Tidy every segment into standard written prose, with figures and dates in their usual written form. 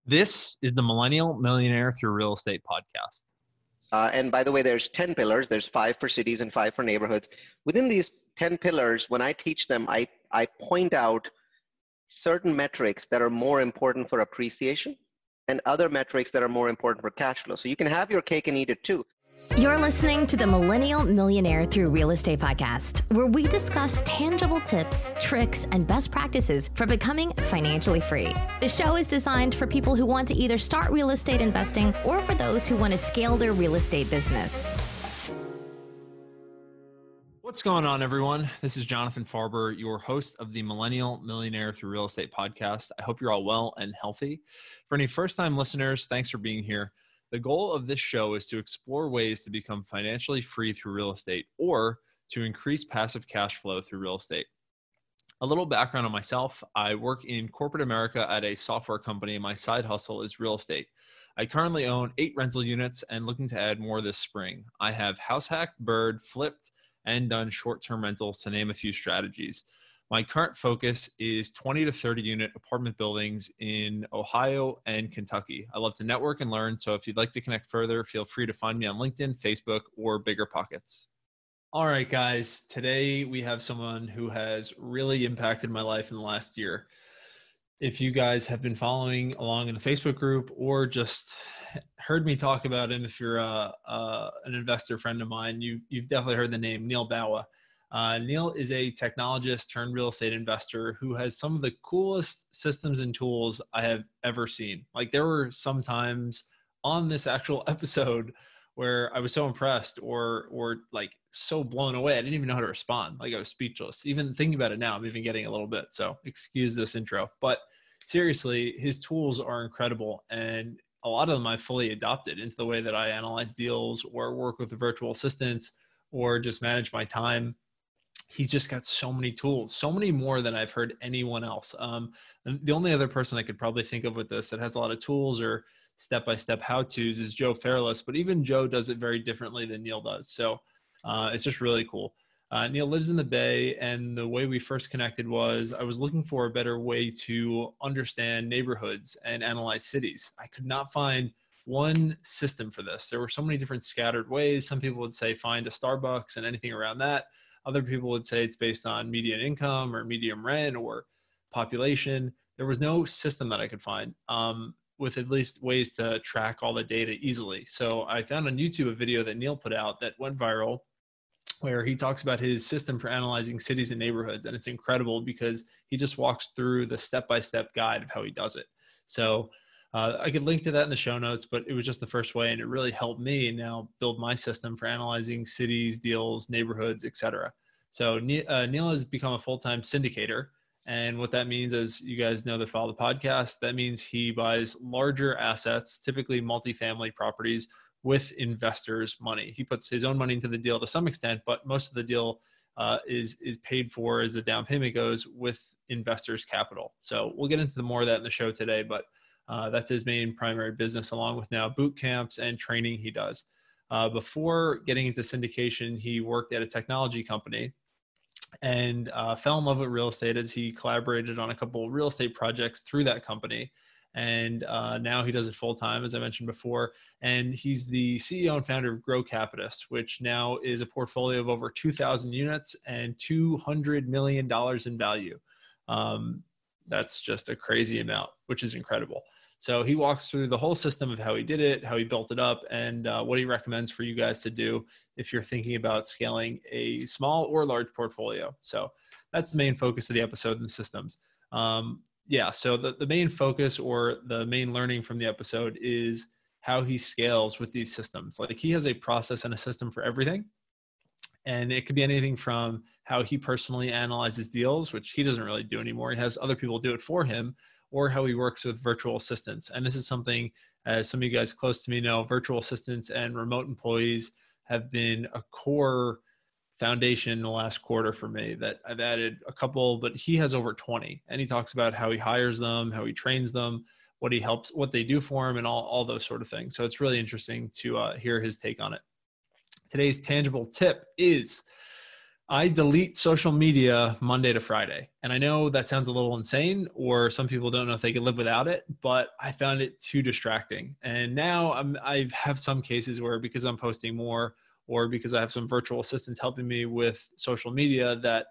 This is the Millennial, Millionaire through Real Estate podcast. And by the way, there's 10 pillars. There's 5 for cities and 5 for neighborhoods. Within these 10 pillars, when I teach them, I point out certain metrics that are more important for appreciation and other metrics that are more important for cash flow. So you can have your cake and eat it too. You're listening to the Millennial Millionaire through Real Estate podcast, where we discuss tangible tips, tricks, and best practices for becoming financially free. The show is designed for people who want to either start real estate investing or for those who want to scale their real estate business. What's going on, everyone? This is Jonathan Farber, your host of the Millennial Millionaire through Real Estate podcast. I hope you're all well and healthy. For any first-time listeners, thanks for being here. The goal of this show is to explore ways to become financially free through real estate or to increase passive cash flow through real estate. A little background on myself. I work in corporate America at a software company. My side hustle is real estate. I currently own 8 rental units and looking to add more this spring. I have house hacked, bird, flipped, and done short-term rentals, to name a few strategies. My current focus is 20 to 30 unit apartment buildings in Ohio and Kentucky. I love to network and learn, so if you'd like to connect further, feel free to find me on LinkedIn, Facebook, or BiggerPockets. All right, guys, today we have someone who has really impacted my life in the last year. If you guys have been following along in the Facebook group or just heard me talk about him, if you're an investor friend of mine, you've definitely heard the name Neal Bawa. Neal is a technologist turned real estate investor who has some of the coolest systems and tools I have ever seen. Like, there were some times on this actual episode where I was so impressed or like so blown away. I didn't even know how to respond. Like, I was speechless. Even thinking about it now, I'm even getting a little bit. So excuse this intro, but seriously, his tools are incredible. And a lot of them I've fully adopted into the way that I analyze deals or work with the virtual assistants or just manage my time. He's just got so many tools, so many more than I've heard anyone else. The only other person I could probably think of with this that has a lot of tools or step-by-step how-tos is Joe Fairless, but even Joe does it very differently than Neal does. So it's just really cool. Neal lives in the Bay, and the way we first connected was I was looking for a better way to understand neighborhoods and analyze cities. I could not find one system for this. There were so many different scattered ways. Some people would say find a Starbucks and anything around that. Other people would say it's based on median income or median rent or population. There was no system that I could find with at least ways to track all the data easily. So I found on YouTube a video that Neal put out that went viral where he talks about his system for analyzing cities and neighborhoods. And it's incredible because he just walks through the step-by-step guide of how he does it. So I could link to that in the show notes, but it was just the first way, and it really helped me now build my system for analyzing cities, deals, neighborhoods, etc. So Neal has become a full-time syndicator, and what that means, as you guys know that follow the podcast, that means he buys larger assets, typically multifamily properties, with investors' money. He puts his own money into the deal to some extent, but most of the deal is paid for, as the down payment goes, with investors' capital. So we'll get into more of that in the show today, but that's his main primary business, along with now boot camps and training he does. Before getting into syndication, he worked at a technology company and fell in love with real estate as he collaborated on a couple of real estate projects through that company. And now he does it full time, as I mentioned before. And he's the CEO and founder of Grocapitus, which now is a portfolio of over 2,000 units and $200 million in value. That's just a crazy amount, which is incredible. So he walks through the whole system of how he did it, how he built it up, and what he recommends for you guys to do if you're thinking about scaling a small or large portfolio. So that's the main focus of the episode, and systems. So the main focus or the main learning from the episode is how he scales with these systems. Like, he has a process and a system for everything. And it could be anything from how he personally analyzes deals, which he doesn't really do anymore. He has other people do it for him, or how he works with virtual assistants. And this is something, as some of you guys close to me know, virtual assistants and remote employees have been a core foundation in the last quarter for me. That I've added a couple, but he has over 20. And he talks about how he hires them, how he trains them, what they do for him, and all those sort of things. So it's really interesting to hear his take on it. Today's tangible tip is I delete social media Monday to Friday. And I know that sounds a little insane, or some people don't know if they could live without it, but I found it too distracting. And now I have some cases where, because I'm posting more, or because I have some virtual assistants helping me with social media, that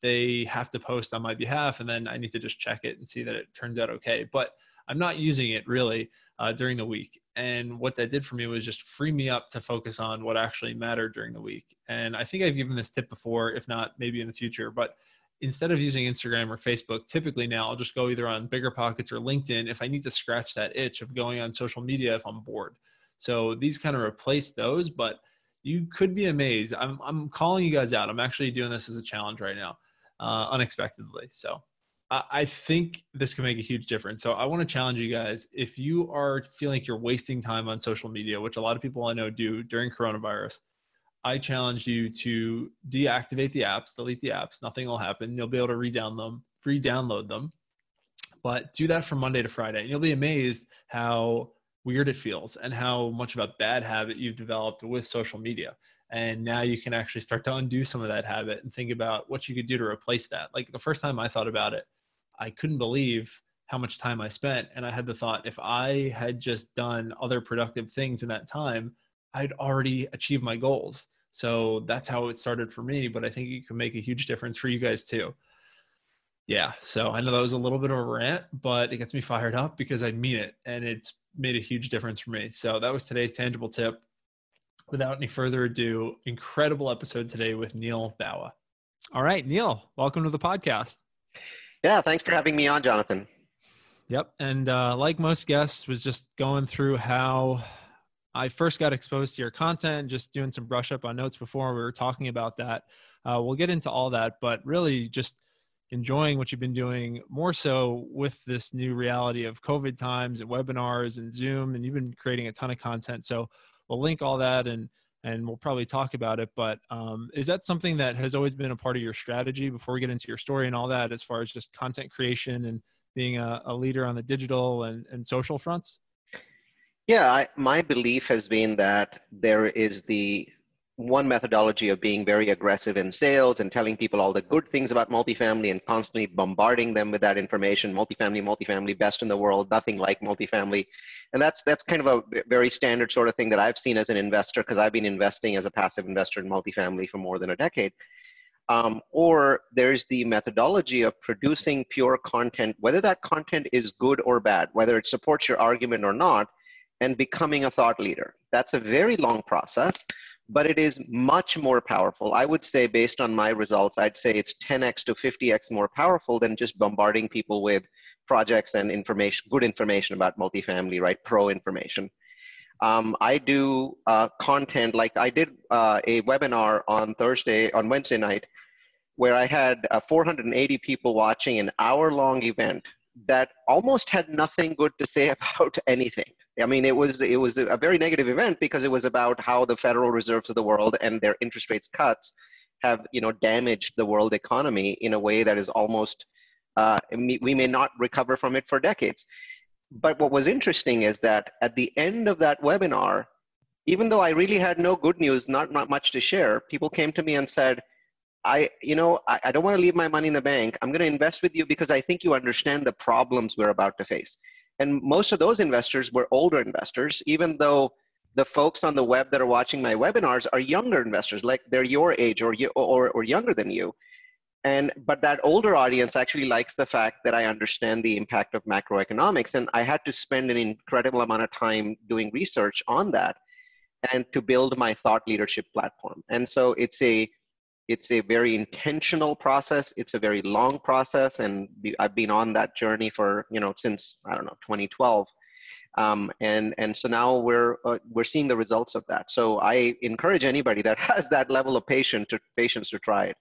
they have to post on my behalf. And then I need to just check it and see that it turns out okay. But I'm not using it really during the week. And what that did for me was just free me up to focus on what actually mattered during the week. And I think I've given this tip before, if not maybe in the future, but instead of using Instagram or Facebook, typically now I'll just go either on BiggerPockets or LinkedIn if I need to scratch that itch of going on social media if I'm bored. So these kind of replace those, but you could be amazed. I'm calling you guys out. I'm actually doing this as a challenge right now, unexpectedly. So I think this can make a huge difference. So I want to challenge you guys. If you are feeling like you're wasting time on social media, which a lot of people I know do during coronavirus, I challenge you to deactivate the apps, delete the apps. Nothing will happen. You'll be able to re-download them. But do that from Monday to Friday. And you'll be amazed how weird it feels and how much of a bad habit you've developed with social media. And now you can actually start to undo some of that habit and think about what you could do to replace that. Like the first time I thought about it, I couldn't believe how much time I spent. And I had the thought, if I had just done other productive things in that time, I'd already achieved my goals. So that's how it started for me. But I think it can make a huge difference for you guys too. Yeah. So I know that was a little bit of a rant, but it gets me fired up because I mean it. And it's made a huge difference for me. So that was today's tangible tip. Without any further ado, incredible episode today with Neal Bawa. All right, Neal, welcome to the podcast. Yeah, thanks for having me on, Jonathan. Yep. And like most guests, was just going through how I first got exposed to your content, just doing some brush up on notes before we were talking about that. We'll get into all that, but really just enjoying what you've been doing more so with this new reality of COVID times and webinars and Zoom, and you've been creating a ton of content. So we'll link all that and we'll probably talk about it. But is that something that has always been a part of your strategy before we get into your story and all that, as far as just content creation and being a leader on the digital and social fronts? Yeah, my belief has been that there is the one methodology of being very aggressive in sales and telling people all the good things about multifamily and constantly bombarding them with that information. Multifamily, best in the world, nothing like multifamily. And that's kind of a very standard sort of thing that I've seen as an investor, because I've been investing as a passive investor in multifamily for more than a decade. Or there's the methodology of producing pure content, whether that content is good or bad, whether it supports your argument or not, and becoming a thought leader. That's a very long process, but it is much more powerful. I would say, based on my results, I'd say it's 10x to 50x more powerful than just bombarding people with projects and information, good information about multifamily, right? Pro information. I do content, like I did a webinar on Wednesday night, where I had 480 people watching an hour-long event that almost had nothing good to say about anything. I mean, it was a very negative event because it was about how the Federal Reserves of the world and their interest rates cuts have, damaged the world economy in a way that is almost, we may not recover from it for decades. But what was interesting is that at the end of that webinar, even though I really had no good news, not much to share, people came to me and said, I don't want to leave my money in the bank. I'm going to invest with you because I think you understand the problems we're about to face. And most of those investors were older investors, even though the folks on the web that are watching my webinars are younger investors, like they're your age or younger than you. But that older audience actually likes the fact that I understand the impact of macroeconomics. And I had to spend an incredible amount of time doing research on that and to build my thought leadership platform. And so it's a very intentional process. It's a very long process. And I've been on that journey for, since, 2012. And so now we're seeing the results of that. So I encourage anybody that has that level of patience to try it.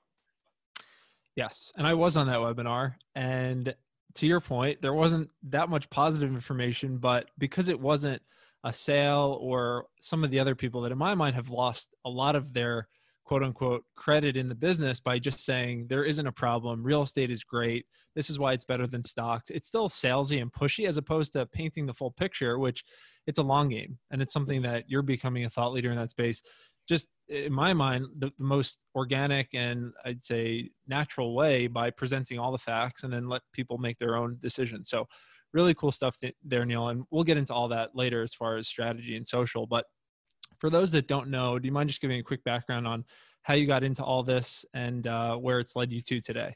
Yes. And I was on that webinar, and to your point, there wasn't that much positive information, but because it wasn't a sale or some of the other people that in my mind have lost a lot of their quote unquote credit in the business by just saying there isn't a problem, real estate is great, this is why it's better than stocks. It's still salesy and pushy as opposed to painting the full picture, which it's a long game. And it's something that you're becoming a thought leader in that space. just in my mind, the most organic and I'd say natural way by presenting all the facts and then let people make their own decisions. So really cool stuff there, Neal. And we'll get into all that later as far as strategy and social. But for those that don't know, do you mind just giving a quick background on how you got into all this and where it's led you to today?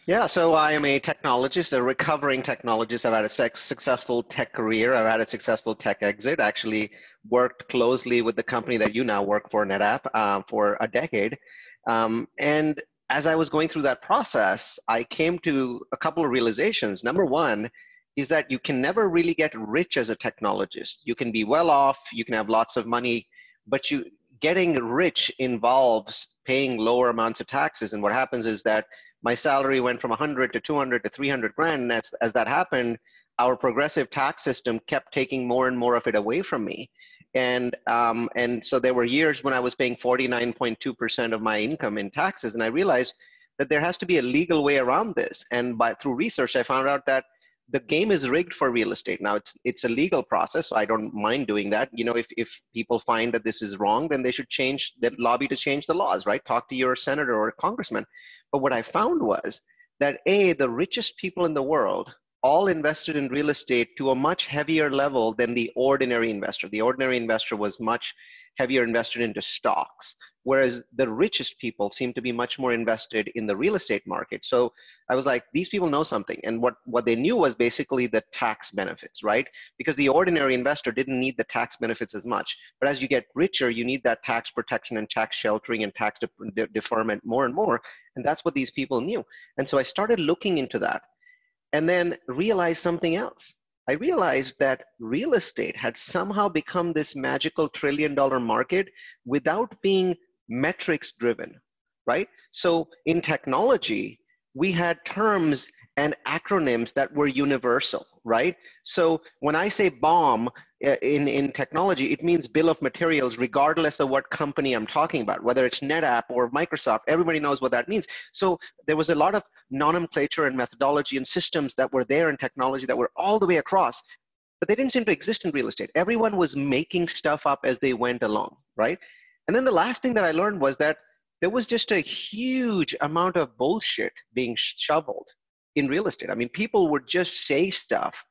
Yeah, so I am a technologist, a recovering technologist. I've had a successful tech career. I've had a successful tech exit. Actually worked closely with the company that you now work for, NetApp, for a decade. And as I was going through that process, I came to a couple of realizations. Number one is that you can never really get rich as a technologist. You can be well off, you can have lots of money, but getting rich involves paying lower amounts of taxes. And what happens is that my salary went from 100 to 200 to 300 grand. And as that happened, our progressive tax system kept taking more and more of it away from me. And so there were years when I was paying 49.2% of my income in taxes. And I realized that there has to be a legal way around this. And through research, I found out that the game is rigged for real estate. Now it's a legal process, so I don't mind doing that. You know, if people find that this is wrong, then they should lobby to change the laws, right? Talk to your senator or congressman. But what I found was that the richest people in the world all invested in real estate to a much heavier level than the ordinary investor. The ordinary investor was much heavier invested into stocks, whereas the richest people seem to be much more invested in the real estate market. So I was like, these people know something. And what they knew was basically the tax benefits, right? Because the ordinary investor didn't need the tax benefits as much. But as you get richer, you need that tax protection and tax sheltering and tax deferment more and more. And that's what these people knew. And so I started looking into that and then realized something else. I realized that real estate had somehow become this magical $1 trillion market without being metrics driven, right? So in technology, we had terms and acronyms that were universal, right? So when I say BOM in technology, it means bill of materials, regardless of what company I'm talking about, whether it's NetApp or Microsoft, everybody knows what that means. So there was a lot of nomenclature and methodology and systems that were there in technology that were all the way across, but they didn't seem to exist in real estate. Everyone was making stuff up as they went along, right? And then the last thing that I learned was that there was just a huge amount of bullshit being shoveled in real estate. I mean, people would just say stuff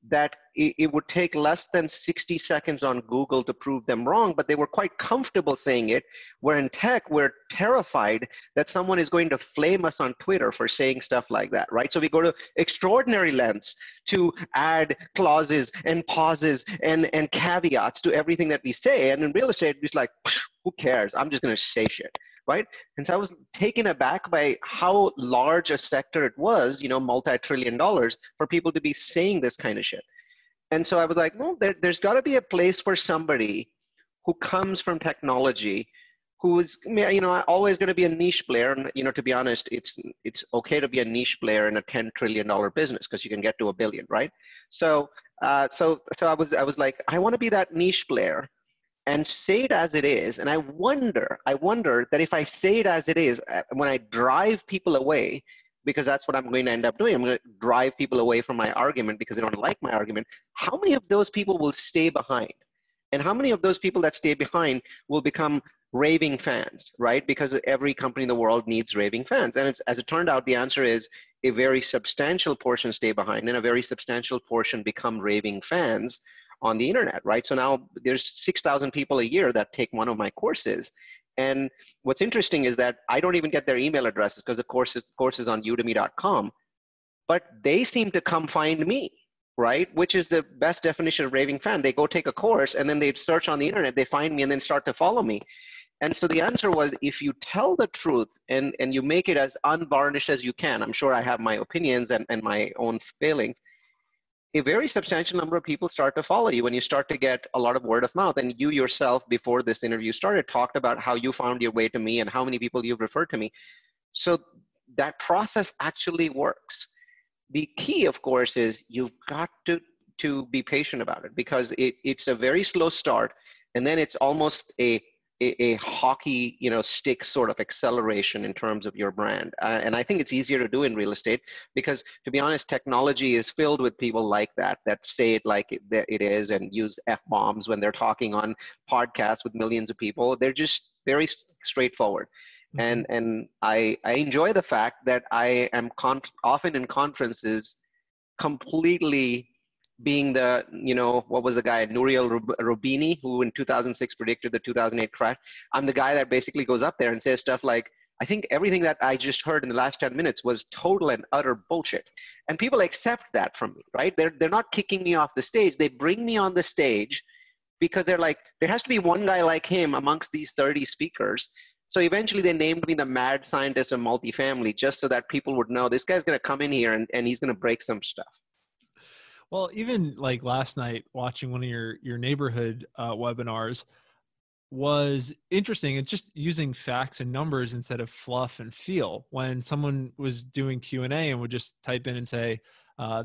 that it would take less than 60 seconds on Google to prove them wrong, but they were quite comfortable saying it. Where in tech, we're terrified that someone is going to flame us on Twitter for saying stuff like that, right? So we go to extraordinary lengths to add clauses and pauses and caveats to everything that we say. And in real estate, it's like, who cares? I'm just going to say shit. Right? And so I was taken aback by how large a sector it was, you know, multi-trillion dollars, for people to be saying this kind of shit. And so I was like, well, there's got to be a place for somebody who comes from technology, who is, you know, always going to be a niche player. And, you know, to be honest, it's okay to be a niche player in a $10 trillion business because you can get to $1 billion, right? So I was like, I want to be that niche player and say it as it is. And I wonder that if I say it as it is, when I drive people away, because that's what I'm going to end up doing, I'm going to drive people away from my argument because they don't like my argument, how many of those people will stay behind? And how many of those people that stay behind will become raving fans, right? Because every company in the world needs raving fans. And as it turned out, the answer is a very substantial portion stay behind and a very substantial portion become raving fans on the internet, right? So now there's 6,000 people a year that take one of my courses. And what's interesting is that I don't even get their email addresses because the course is on udemy.com, but they seem to come find me, right? Which is the best definition of raving fan. They go take a course and then they search on the internet, they find me and then start to follow me. And so the answer was, if you tell the truth and you make it as unvarnished as you can, I'm sure I have my opinions and my own failings, a very substantial number of people start to follow you when you start to get a lot of word of mouth. And you yourself, before this interview started, talked about how you found your way to me and how many people you've referred to me. So that process actually works. The key, of course, is you've got to be patient about it, because it's a very slow start. And then it's almost a a hockey, stick sort of acceleration in terms of your brand. And I think it's easier to do in real estate because, to be honest, technology is filled with people like that say it like it is and use F-bombs when they're talking on podcasts with millions of people. They're just very straightforward. Mhm. And I enjoy the fact that I am often in conferences completely being the, what was the guy, Nouriel Roubini, who in 2006 predicted the 2008 crash. I'm the guy that basically goes up there and says stuff like, I think everything that I just heard in the last 10 minutes was total and utter bullshit. And people accept that from me, right? They're not kicking me off the stage. They bring me on the stage because they're like, there has to be one guy like him amongst these 30 speakers. So eventually they named me the Mad Scientist of Multifamily, just so that people would know this guy's going to come in here and he's going to break some stuff. Well, even like last night, watching one of your neighborhood webinars was interesting. It's just using facts and numbers instead of fluff and feel. When someone was doing Q&A and would just type in and say,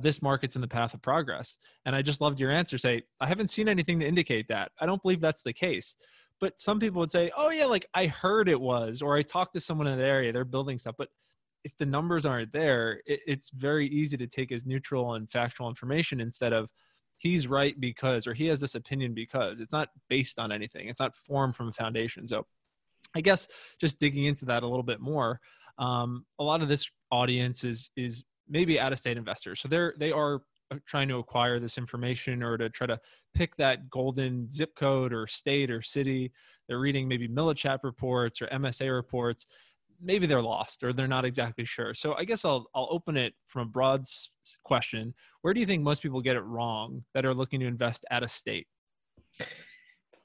this market's in the path of progress. And I just loved your answer. Say, I haven't seen anything to indicate that. I don't believe that's the case. But some people would say, oh yeah, like I heard it was, or I talked to someone in that area, they're building stuff. But if the numbers aren't there, it's very easy to take as neutral and factual information instead of he's right because, or he has this opinion because. It's not based on anything. It's not formed from a foundation. So I guess just digging into that a little bit more, a lot of this audience is maybe out-of-state investors. So they are trying to acquire this information or to try to pick that golden zip code or state or city. They're reading maybe Millichat reports or MSA reports. Maybe they're lost or they're not exactly sure. So I guess I'll open it from a broad question. Where do you think most people get it wrong that are looking to invest out of state?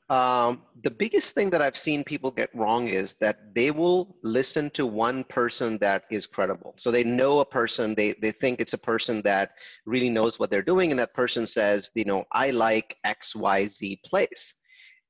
The biggest thing that I've seen people get wrong is that they will listen to one person that is credible. So they know a person, they think it's a person that really knows what they're doing, and that person says, I like XYZ place.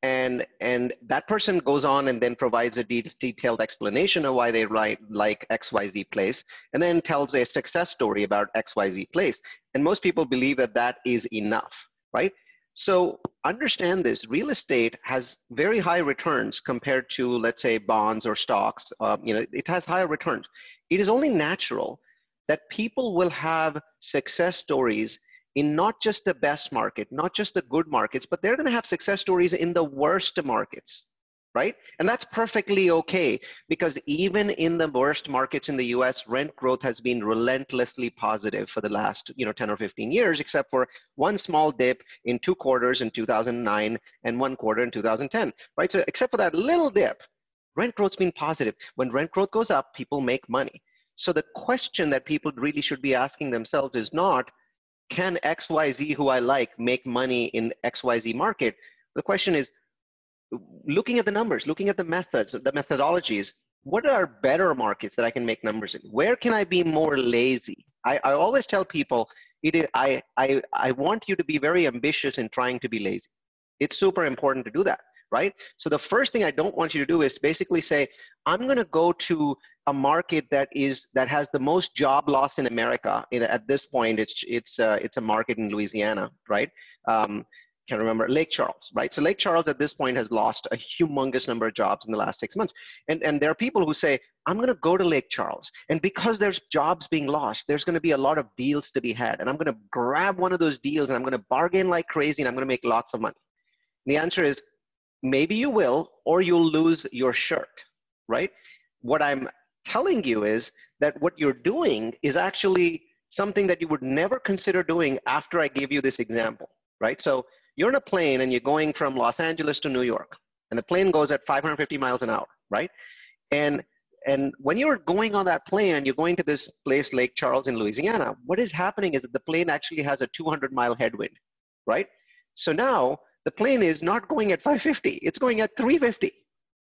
And that person goes on and then provides a detailed explanation of why they like XYZ place, and then tells a success story about XYZ place. And most people believe that that is enough, right? So understand this, real estate has very high returns compared to, let's say, bonds or stocks. It has higher returns. It is only natural that people will have success stories in not just the best market, not just the good markets, but they're going to have success stories in the worst markets, right? And that's perfectly okay, because even in the worst markets in the US, rent growth has been relentlessly positive for the last 10 or 15 years, except for one small dip in 2 quarters in 2009 and 1 quarter in 2010, right? So except for that little dip, rent growth's been positive. When rent growth goes up, people make money. So the question that people really should be asking themselves is not, can XYZ who I like make money in XYZ market? The question is, looking at the numbers, looking at the methods, the methodologies, what are better markets that I can make numbers in? Where can I be more lazy? I always tell people, I want you to be very ambitious in trying to be lazy. It's super important to do that, right? So the first thing I don't want you to do is basically say, I'm going to go to a market that has the most job loss in America. At this point, it's a market in Louisiana, right? Can't remember, Lake Charles, right? So Lake Charles at this point has lost a humongous number of jobs in the last 6 months. And there are people who say, I'm going to go to Lake Charles. And because there's jobs being lost, there's going to be a lot of deals to be had. And I'm going to grab one of those deals and I'm going to bargain like crazy and I'm going to make lots of money. And the answer is, maybe you will, or you'll lose your shirt, right? What I'm telling you is that what you're doing is actually something that you would never consider doing after I gave you this example, right? So you're in a plane and you're going from Los Angeles to New York, and the plane goes at 550 miles an hour, right? And when you're going on that plane and you're going to this place, Lake Charles in Louisiana, what is happening is that the plane actually has a 200-mile headwind, right? So now the plane is not going at 550, it's going at 350,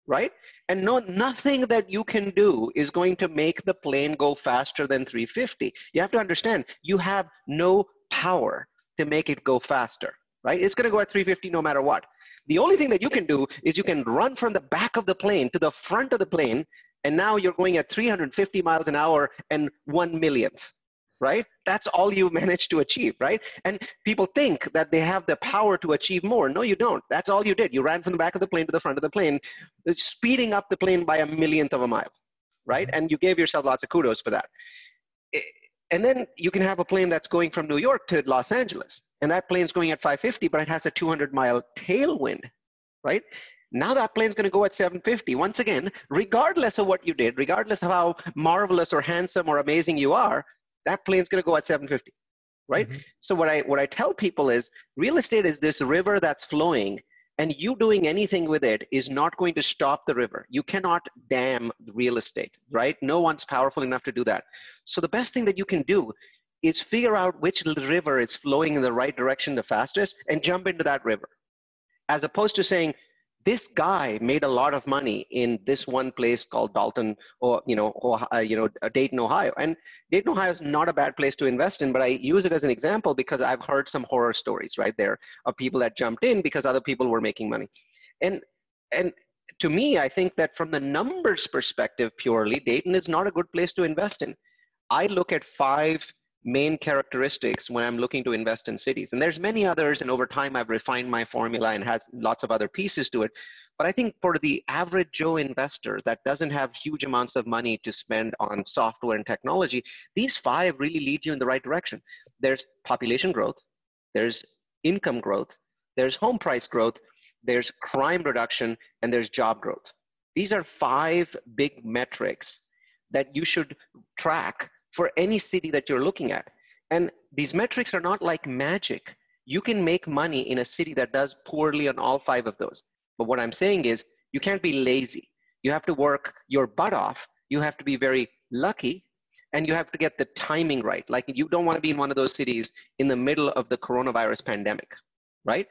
right? And nothing that you can do is going to make the plane go faster than 350. You have to understand, you have no power to make it go faster, right? It's going to go at 350 no matter what. The only thing that you can do is you can run from the back of the plane to the front of the plane, and now you're going at 350 miles an hour and 1 millionth, right? That's all you managed to achieve, right? And people think that they have the power to achieve more. No, you don't. That's all you did. You ran from the back of the plane to the front of the plane, speeding up the plane by a millionth of a mile, right? And you gave yourself lots of kudos for that. And then you can have a plane that's going from New York to Los Angeles, and that plane's going at 550, but it has a 200-mile tailwind, right? Now that plane's going to go at 750. Once again, regardless of what you did, regardless of how marvelous or handsome or amazing you are, that plane's going to go at 750, right? So what I tell people is, real estate is this river that's flowing, and you doing anything with it is not going to stop the river. You cannot dam real estate, right? No one's powerful enough to do that. So the best thing that you can do is figure out which river is flowing in the right direction the fastest and jump into that river. As opposed to saying, this guy made a lot of money in this one place called Dalton, or Dayton, Ohio. And Dayton, Ohio is not a bad place to invest in, but I use it as an example because I've heard some horror stories right there of people that jumped in because other people were making money. And to me, I think that from the numbers perspective purely, Dayton is not a good place to invest in. I look at 5 main characteristics when I'm looking to invest in cities. And there's many others, and over time I've refined my formula and has lots of other pieces to it. But I think for the average Joe investor that doesn't have huge amounts of money to spend on software and technology, these 5 really lead you in the right direction. There's population growth, there's income growth, there's home price growth, there's crime reduction, and there's job growth. These are 5 big metrics that you should track for any city that you're looking at. And these metrics are not like magic. You can make money in a city that does poorly on all 5 of those. But what I'm saying is, you can't be lazy. You have to work your butt off. You have to be very lucky, and you have to get the timing right. Like, you don't want to be in one of those cities in the middle of the coronavirus pandemic, right?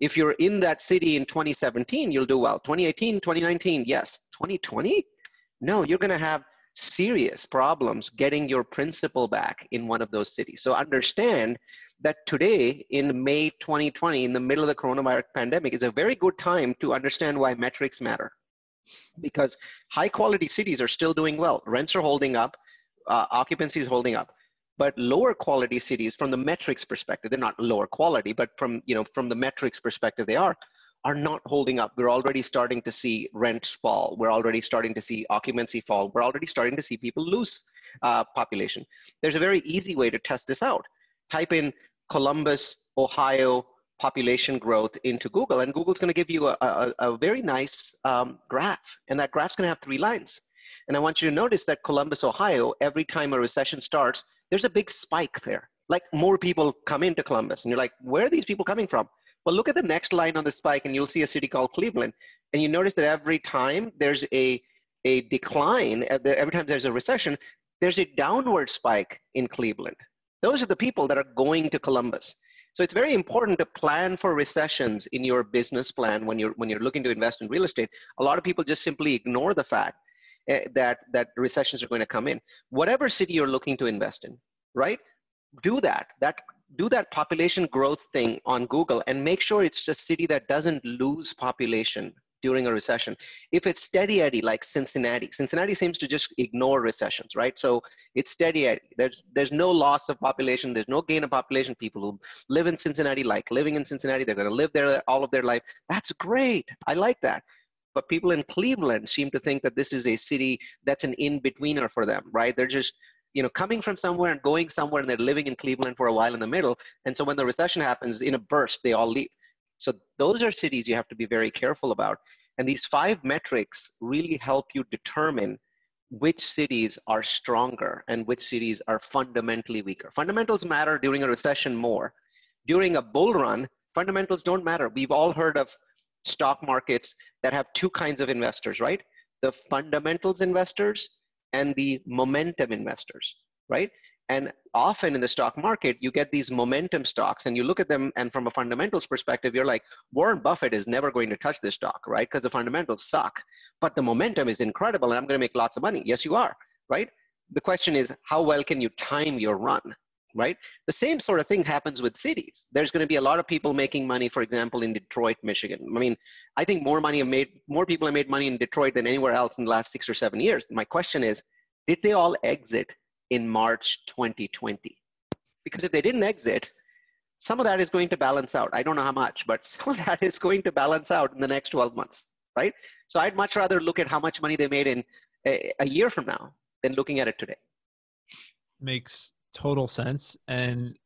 If you're in that city in 2017, you'll do well. 2018, 2019, yes. 2020? No, you're going to have serious problems getting your principal back in one of those cities. So understand that today in May 2020, in the middle of the coronavirus pandemic, is a very good time to understand why metrics matter. Because high quality cities are still doing well. Rents are holding up, occupancy is holding up. But lower quality cities, from the metrics perspective, they're not lower quality, but from the metrics perspective, they are not holding up. We're already starting to see rents fall. We're already starting to see occupancy fall. We're already starting to see people lose population. There's a very easy way to test this out. Type in Columbus, Ohio population growth into Google, and Google's going to give you a very nice graph, and that graph's going to have 3 lines. And I want you to notice that Columbus, Ohio, every time a recession starts, there's a big spike there. Like, more people come into Columbus, and you're like, where are these people coming from? Well, look at the next line on the spike, and you'll see a city called Cleveland. And you notice that every time there's a decline, every time there's a recession, there's a downward spike in Cleveland. Those are the people that are going to Columbus. So it's very important to plan for recessions in your business plan when you're looking to invest in real estate. A lot of people just simply ignore the fact that recessions are going to come in. Whatever city you're looking to invest in, right? Do that population growth thing on Google, and make sure it's a city that doesn't lose population during a recession. If it's steady Eddie, like Cincinnati seems to just ignore recessions, right? So it's steady Eddie. There's no loss of population. There's no gain of population. People who live in Cincinnati like living in Cincinnati. They're going to live there all of their life. That's great. I like that. But people in Cleveland seem to think that this is a city that's an in-betweener for them, right? They're just coming from somewhere and going somewhere, and they're living in Cleveland for a while in the middle. And so when the recession happens, in a burst, they all leave. So those are cities you have to be very careful about. And these 5 metrics really help you determine which cities are stronger and which cities are fundamentally weaker. Fundamentals matter during a recession more. During a bull run, fundamentals don't matter. We've all heard of stock markets that have 2 kinds of investors, right? The fundamentals investors and the momentum investors, right? And often in the stock market, you get these momentum stocks, and you look at them, and from a fundamentals perspective, you're like, Warren Buffett is never going to touch this stock, right? Because the fundamentals suck, but the momentum is incredible, and I'm going to make lots of money. Yes, you are, right? The question is, how well can you time your run, right? The same sort of thing happens with cities. There's going to be a lot of people making money, for example, in Detroit, Michigan. I mean, I think more people have made money in Detroit than anywhere else in the last 6 or 7 years. My question is, did they all exit in March 2020. Because if they didn't exit, some of that is going to balance out. I don't know how much, but some of that is going to balance out in the next 12 months, right? So I'd much rather look at how much money they made in a year from now than looking at it today. Makes total sense. And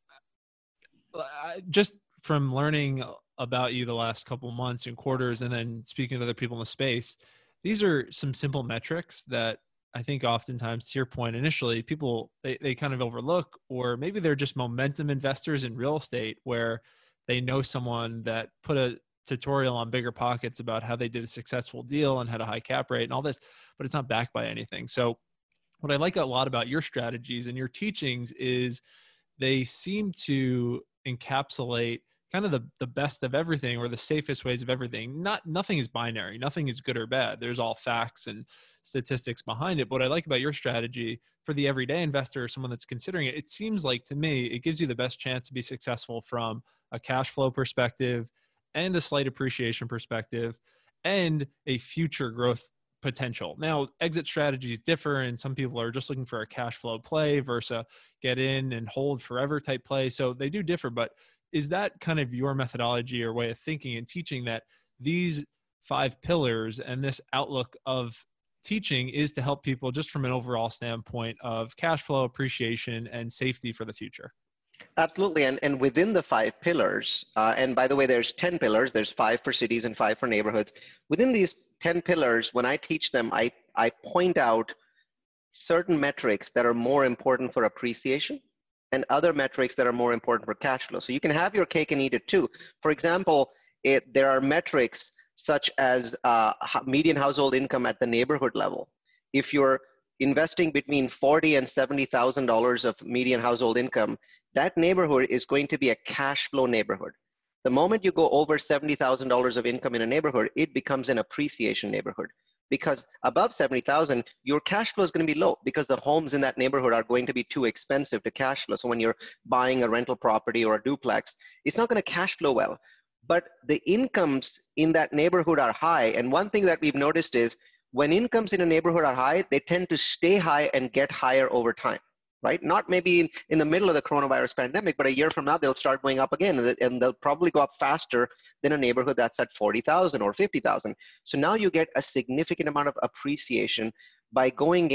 just from learning about you the last couple months and quarters, and then speaking with other people in the space, these are some simple metrics that I think oftentimes, to your point initially, people, they kind of overlook, or maybe they're just momentum investors in real estate where they know someone that put a tutorial on Bigger Pockets about how they did a successful deal and had a high cap rate and all this, but it's not backed by anything. So what I like a lot about your strategies and your teachings is they seem to encapsulate kind of the best of everything, or the safest ways of everything. Nothing is binary. Nothing is good or bad. There's all facts and statistics behind it. But what I like about your strategy for the everyday investor or someone that's considering it, it seems like to me, it gives you the best chance to be successful from a cash flow perspective and a slight appreciation perspective and a future growth potential. Now, exit strategies differ, and some people are just looking for a cash flow play versus a get in and hold forever type play. So they do differ, but is that kind of your methodology or way of thinking and teaching, that these 5 pillars and this outlook of teaching is to help people just from an overall standpoint of cash flow, appreciation, and safety for the future? Absolutely. And within the 5 pillars, and by the way, there's 10 pillars, there's 5 for cities and 5 for neighborhoods. Within these 10 pillars, when I teach them, I point out certain metrics that are more important for appreciation and other metrics that are more important for cash flow. So you can have your cake and eat it too. For example, there are metrics such as median household income at the neighborhood level. If you're investing between $40,000 and $70,000 of median household income, that neighborhood is going to be a cash flow neighborhood. The moment you go over $70,000 of income in a neighborhood, it becomes an appreciation neighborhood. Because above 70,000, your cash flow is going to be low because the homes in that neighborhood are going to be too expensive to cash flow. So when you're buying a rental property or a duplex, it's not going to cash flow well. But the incomes in that neighborhood are high. And one thing that we've noticed is when incomes in a neighborhood are high, they tend to stay high and get higher over time, right? Not maybe in the middle of the coronavirus pandemic, but a year from now, they'll start going up again, and they'll probably go up faster than a neighborhood that's at 40,000 or 50,000. So now you get a significant amount of appreciation by going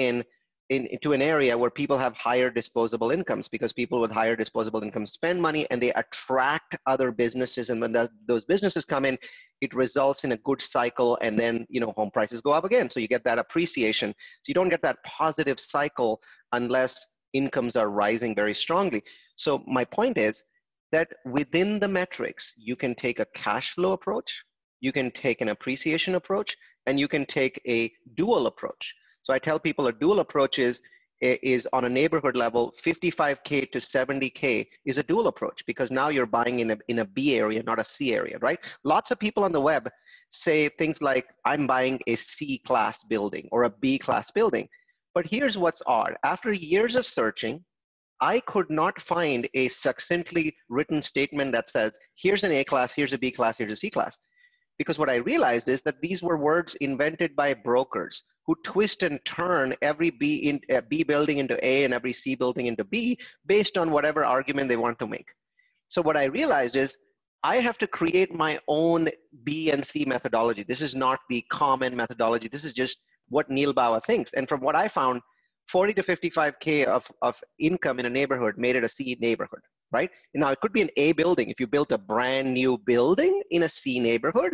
into an area where people have higher disposable incomes, because people with higher disposable incomes spend money and they attract other businesses. And when those businesses come in, it results in a good cycle, and then home prices go up again. So you get that appreciation. So you don't get that positive cycle unless incomes are rising very strongly. So my point is that within the metrics, you can take a cash flow approach, you can take an appreciation approach, and you can take a dual approach. So I tell people a dual approach is on a neighborhood level, 55K to 70K is a dual approach, because now you're buying in a B area, not a C area, right? Lots of people on the web say things like, I'm buying a C-class building or a B-class building. But here's what's odd. After years of searching, I could not find a succinctly written statement that says, here's an A class, here's a B class, here's a C class. Because what I realized is that these were words invented by brokers who twist and turn every B building into A and every C building into B based on whatever argument they want to make. So what I realized is I have to create my own B and C methodology. This is not the common methodology. This is just what Neal Bawa thinks. And from what I found, 40 to 55K of income in a neighborhood made it a C neighborhood, right? Now, it could be an A building. If you built a brand new building in a C neighborhood,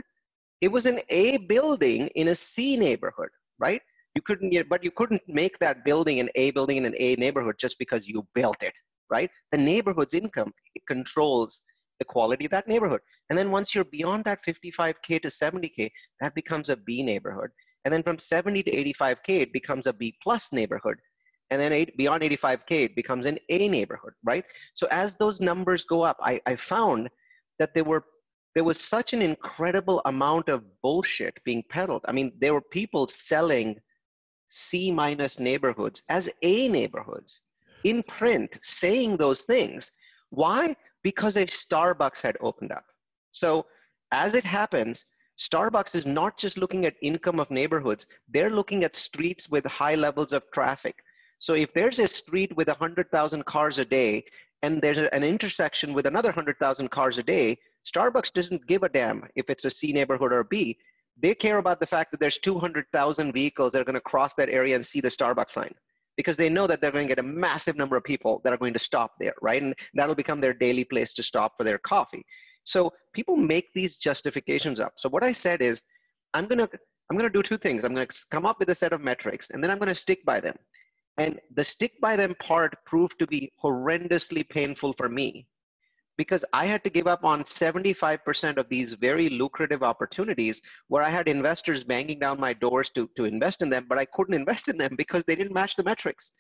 it was an A building in a C neighborhood, right? But you couldn't make that building an A building in an A neighborhood just because you built it, right? The neighborhood's income, it controls the quality of that neighborhood. And then once you're beyond that 55K to 70K, that becomes a B neighborhood. And then from 70 to 85K, it becomes a B plus neighborhood. And then beyond 85K, it becomes an A neighborhood, right? So as those numbers go up, I found that there was such an incredible amount of bullshit being peddled. I mean, there were people selling C minus neighborhoods as A neighborhoods in print, saying those things. Why? Because a Starbucks had opened up. So as it happens, Starbucks is not just looking at income of neighborhoods, they're looking at streets with high levels of traffic. So if there's a street with 100,000 cars a day, and there's an intersection with another 100,000 cars a day, Starbucks doesn't give a damn if it's a C neighborhood or B. They care about the fact that there's 200,000 vehicles that are going to cross that area and see the Starbucks sign, because they know that they're going to get a massive number of people that are going to stop there, right? And that'll become their daily place to stop for their coffee. So people make these justifications up. So what I said is, I'm going to do two things. I'm going to come up with a set of metrics, and then I'm going to stick by them. And the stick by them part proved to be horrendously painful for me, because I had to give up on 75% of these very lucrative opportunities where I had investors banging down my doors to invest in them, but I couldn't invest in them because they didn't match the metrics.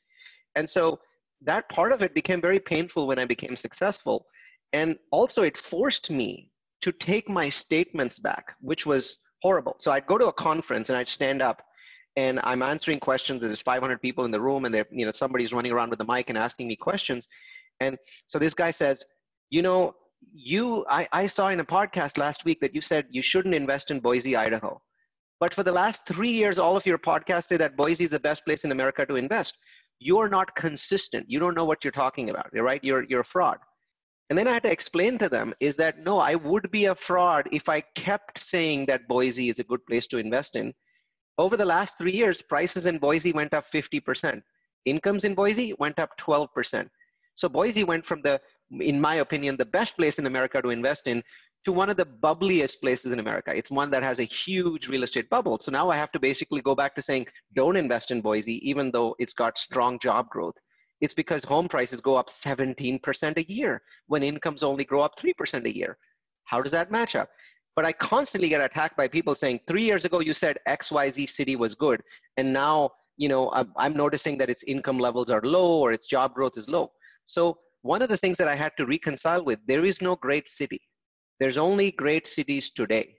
And so that part of it became very painful when I became successful. And also it forced me to take my statements back, which was horrible. So I'd go to a conference and I'd stand up and I'm answering questions. There's 500 people in the room, and somebody's running around with the mic and asking me questions. And so this guy says, I saw in a podcast last week that you said you shouldn't invest in Boise, Idaho. But for the last 3 years, all of your podcasts say that Boise is the best place in America to invest. You're not consistent. You don't know what you're talking about, right? You're a fraud. And then I had to explain to them is that, no, I would be a fraud if I kept saying that Boise is a good place to invest in. Over the last 3 years, prices in Boise went up 50%. Incomes in Boise went up 12%. So Boise went from in my opinion, the best place in America to invest in to one of the bubbliest places in America. It's one that has a huge real estate bubble. So now I have to basically go back to saying, don't invest in Boise, even though it's got strong job growth. It's because home prices go up 17% a year when incomes only grow up 3% a year. How does that match up? But I constantly get attacked by people saying, 3 years ago, you said XYZ city was good. And now, I'm noticing that its income levels are low or its job growth is low. So one of the things that I had to reconcile with, there is no great city. There's only great cities today.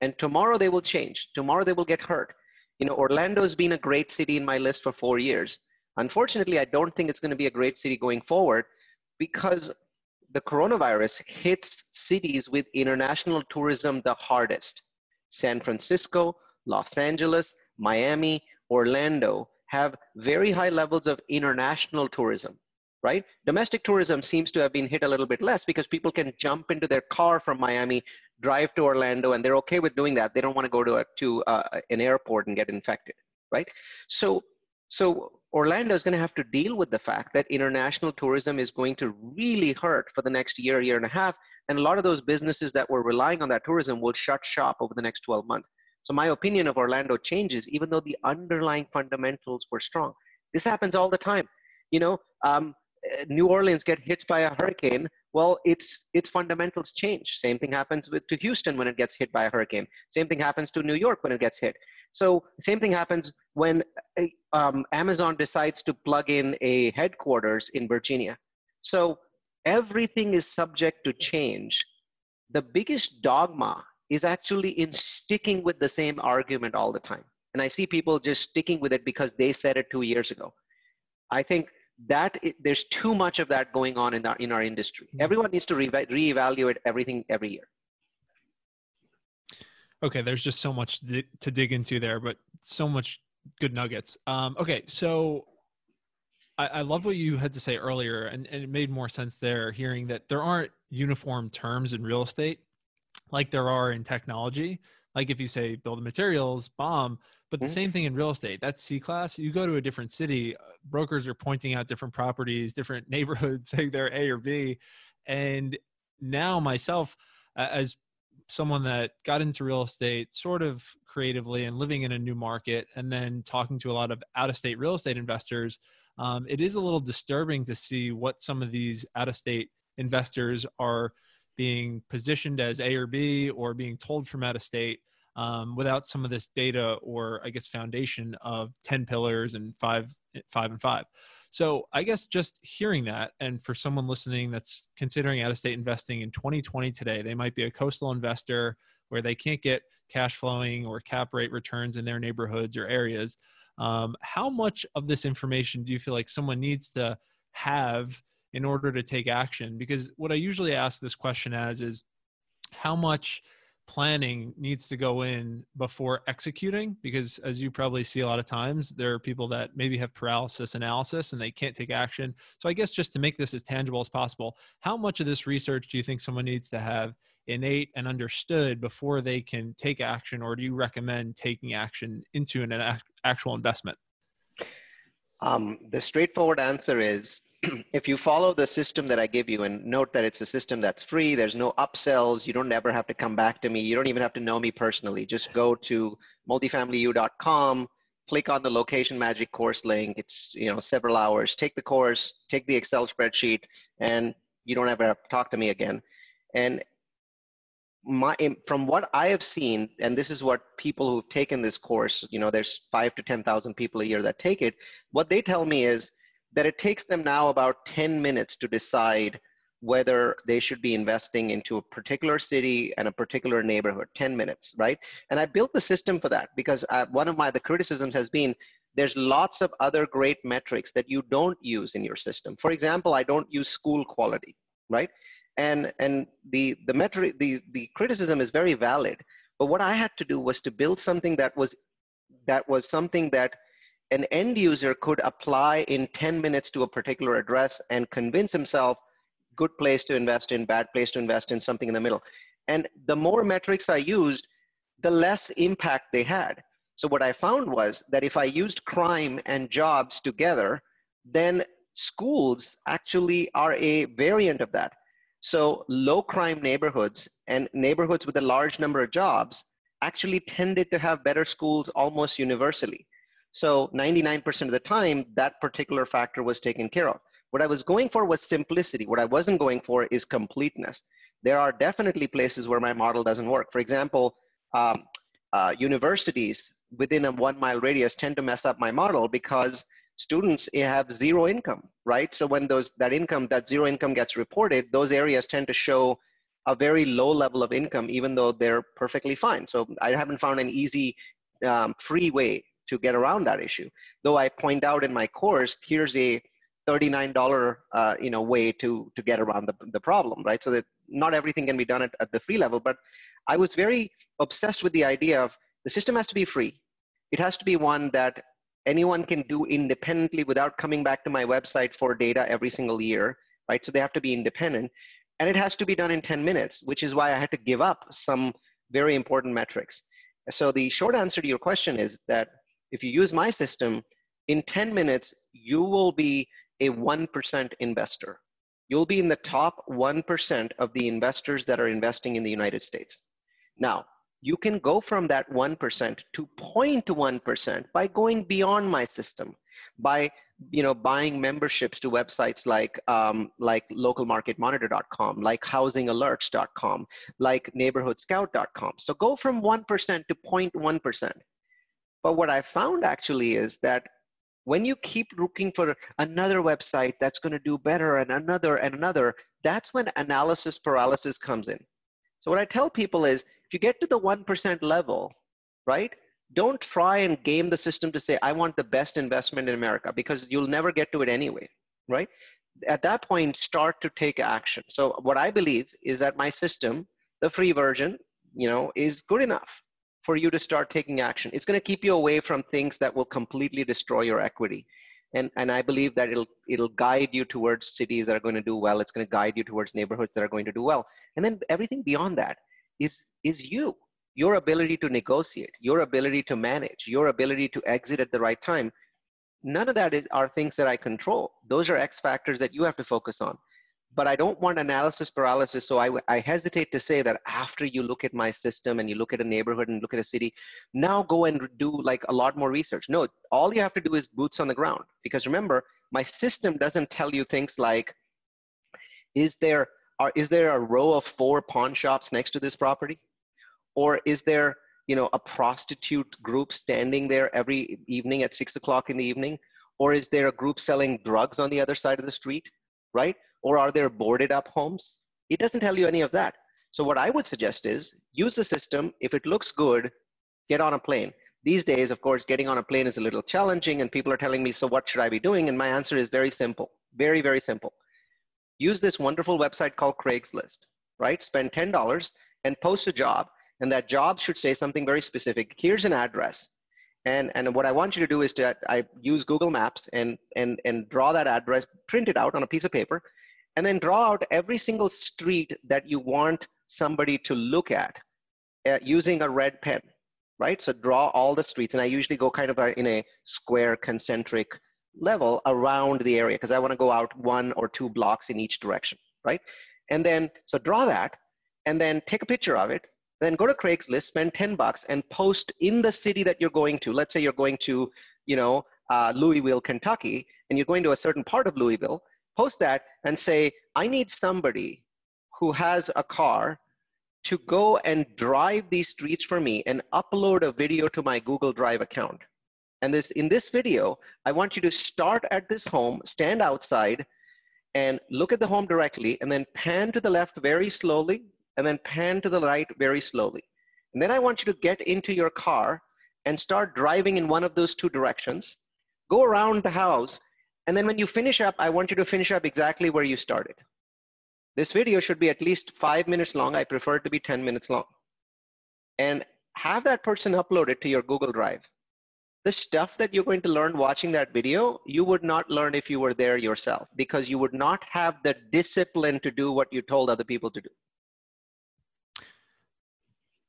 And tomorrow they will change. Tomorrow they will get hurt. Orlando's been a great city in my list for 4 years. Unfortunately, I don't think it's going to be a great city going forward because the coronavirus hits cities with international tourism the hardest. San Francisco, Los Angeles, Miami, Orlando have very high levels of international tourism, right? Domestic tourism seems to have been hit a little bit less because people can jump into their car from Miami, drive to Orlando, and they're okay with doing that. They don't want to go to an airport and get infected, right? So Orlando is going to have to deal with the fact that international tourism is going to really hurt for the next year and a half. And a lot of those businesses that were relying on that tourism will shut shop over the next 12 months. So my opinion of Orlando changes, even though the underlying fundamentals were strong. This happens all the time. New Orleans get hit by a hurricane. Well, its fundamentals change. Same thing happens to Houston when it gets hit by a hurricane. Same thing happens to New York when it gets hit. So same thing happens when Amazon decides to plug in a headquarters in Virginia. So everything is subject to change. The biggest dogma is actually in sticking with the same argument all the time. And I see people just sticking with it because they said it 2 years ago. I think there's too much of that going on in our industry. Everyone needs to reevaluate everything every year. Okay, there's just so much to dig into there, but so much good nuggets. Okay, so I love what you had to say earlier, and it made more sense there, hearing that there aren't uniform terms in real estate like there are in technology. Like if you say building materials, BOM, but the same thing in real estate. That's C-class. You go to a different city, brokers are pointing out different properties, different neighborhoods, saying they're A or B. And now myself, as someone that got into real estate sort of creatively and living in a new market, and then talking to a lot of out-of-state real estate investors, it is a little disturbing to see what some of these out-of-state investors are being positioned as A or B, or being told from out of state, without some of this data, or I guess foundation of 10 pillars and 5 and 5. So I guess just hearing that, and for someone listening that's considering out-of-state investing in 2020 today, they might be a coastal investor where they can't get cash flowing or cap rate returns in their neighborhoods or areas. How much of this information do you feel like someone needs to have in order to take action? Because what I usually ask this question as is, how much planning needs to go in before executing? Because as you probably see a lot of times, there are people that maybe have paralysis analysis and they can't take action. So I guess just to make this as tangible as possible, how much of this research do you think someone needs to have innate and understood before they can take action? Or do you recommend taking action into an actual investment? The straightforward answer is, if you follow the system that I give you, and note that it's a system that's free, there's no upsells, you don't ever have to come back to me, you don't even have to know me personally. Just go to multifamilyu.com, click on the Location Magic course link. It's several hours. Take the course, take the Excel spreadsheet, and you don't ever have to talk to me again. And from what I have seen, and this is what people who've taken this course, there's 5,000 to 10,000 people a year that take it. What they tell me is that it takes them now about 10 minutes to decide whether they should be investing into a particular city and a particular neighborhood. 10 minutes, right? And I built the system for that because one of the criticisms has been there's lots of other great metrics that you don't use in your system. For example, I don't use school quality, right? And the metric, the criticism is very valid. But what I had to do was to build something that was something that an end user could apply in 10 minutes to a particular address and convince himself, good place to invest in, bad place to invest in, something in the middle. And the more metrics I used, the less impact they had. So what I found was that if I used crime and jobs together, then schools actually are a variant of that. So low crime neighborhoods and neighborhoods with a large number of jobs actually tended to have better schools almost universally. So 99% of the time, that particular factor was taken care of. What I was going for was simplicity. What I wasn't going for is completeness. There are definitely places where my model doesn't work. For example, universities within a 1 mile radius tend to mess up my model because students have zero income, right? So when that zero income gets reported, those areas tend to show a very low level of income, even though they're perfectly fine. So I haven't found an easy, free way to get around that issue. Though I point out in my course, here's a $39 way to get around the problem, right? So that not everything can be done at the free level, but I was very obsessed with the idea of the system has to be free. It has to be one that anyone can do independently without coming back to my website for data every single year, right? So they have to be independent, and it has to be done in 10 minutes, which is why I had to give up some very important metrics. So the short answer to your question is that if you use my system, in 10 minutes, you will be a 1% investor. You'll be in the top 1% of the investors that are investing in the United States. Now, you can go from that 1% to 0.1% by going beyond my system, by buying memberships to websites like localmarketmonitor.com, like housingalerts.com, like neighborhoodscout.com. So go from 1% to 0.1%. But what I found actually is that when you keep looking for another website that's going to do better and another, that's when analysis paralysis comes in. So what I tell people is, if you get to the 1% level, right, don't try and game the system to say, I want the best investment in America, because you'll never get to it anyway, right? At that point, start to take action. So what I believe is that my system, the free version, is good enough for you to start taking action. It's going to keep you away from things that will completely destroy your equity. And I believe that it'll guide you towards cities that are going to do well. It's going to guide you towards neighborhoods that are going to do well. And then everything beyond that is you. Your ability to negotiate, your ability to manage, your ability to exit at the right time. None of that are things that I control. Those are X factors that you have to focus on. But I don't want analysis paralysis, so I hesitate to say that after you look at my system and you look at a neighborhood and look at a city, now go and do like a lot more research. No, all you have to do is boots on the ground. Because remember, my system doesn't tell you things like, is there a row of 4 pawn shops next to this property? Or is there a prostitute group standing there every evening at 6 o'clock in the evening? Or is there a group selling drugs on the other side of the street, right? Or are there boarded up homes? It doesn't tell you any of that. So what I would suggest is use the system. If it looks good, get on a plane. These days, of course, getting on a plane is a little challenging, and people are telling me, so what should I be doing? And my answer is very simple, very, very simple. Use this wonderful website called Craigslist, right? Spend $10 and post a job. And that job should say something very specific. Here's an address. And what I want you to do is I use Google Maps and draw that address, print it out on a piece of paper, and then draw out every single street that you want somebody to look at using a red pen, right? So draw all the streets, and I usually go kind of in a square concentric level around the area because I want to go out 1 or 2 blocks in each direction, right? And then, so draw that, and then take a picture of it, then go to Craigslist, spend $10 and post in the city that you're going to. Let's say you're going to, Louisville, Kentucky, and you're going to a certain part of Louisville, post that and say, I need somebody who has a car to go and drive these streets for me and upload a video to my Google Drive account. And in this video, I want you to start at this home, stand outside, and look at the home directly, and then pan to the left very slowly, and then pan to the right very slowly. And then I want you to get into your car and start driving in one of those 2 directions, go around the house, and then when you finish up, I want you to finish up exactly where you started. This video should be at least 5 minutes long. I prefer it to be 10 minutes long. And have that person upload it to your Google Drive. The stuff that you're going to learn watching that video, you would not learn if you were there yourself, because you would not have the discipline to do what you told other people to do.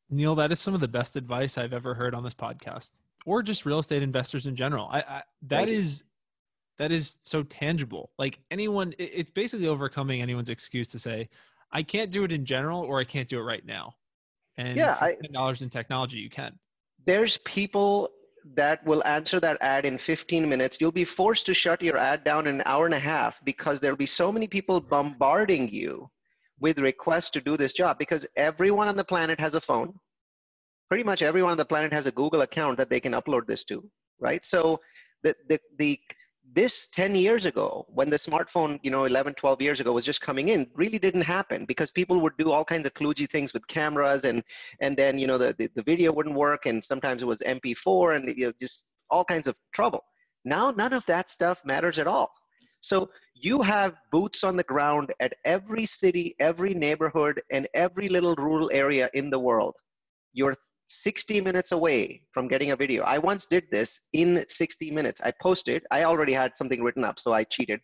Neal, that is some of the best advice I've ever heard on this podcast, or just real estate investors in general. That is so tangible. Like anyone, it's basically overcoming anyone's excuse to say, I can't do it in general, or I can't do it right now. And yeah, for $10 in technology, you can. There's people that will answer that ad in 15 minutes. You'll be forced to shut your ad down in an hour and a half because there'll be so many people bombarding you with requests to do this job, because everyone on the planet has a phone. Pretty much everyone on the planet has a Google account that they can upload this to, right? So this 10 years ago, when the smartphone, 11, 12 years ago was just coming in, really didn't happen because people would do all kinds of kludgy things with cameras, and then, the video wouldn't work, and sometimes it was MP4, and just all kinds of trouble. Now, none of that stuff matters at all. So you have boots on the ground at every city, every neighborhood, and every little rural area in the world. You're 60 minutes away from getting a video. I once did this in 60 minutes. I posted, I already had something written up, so I cheated.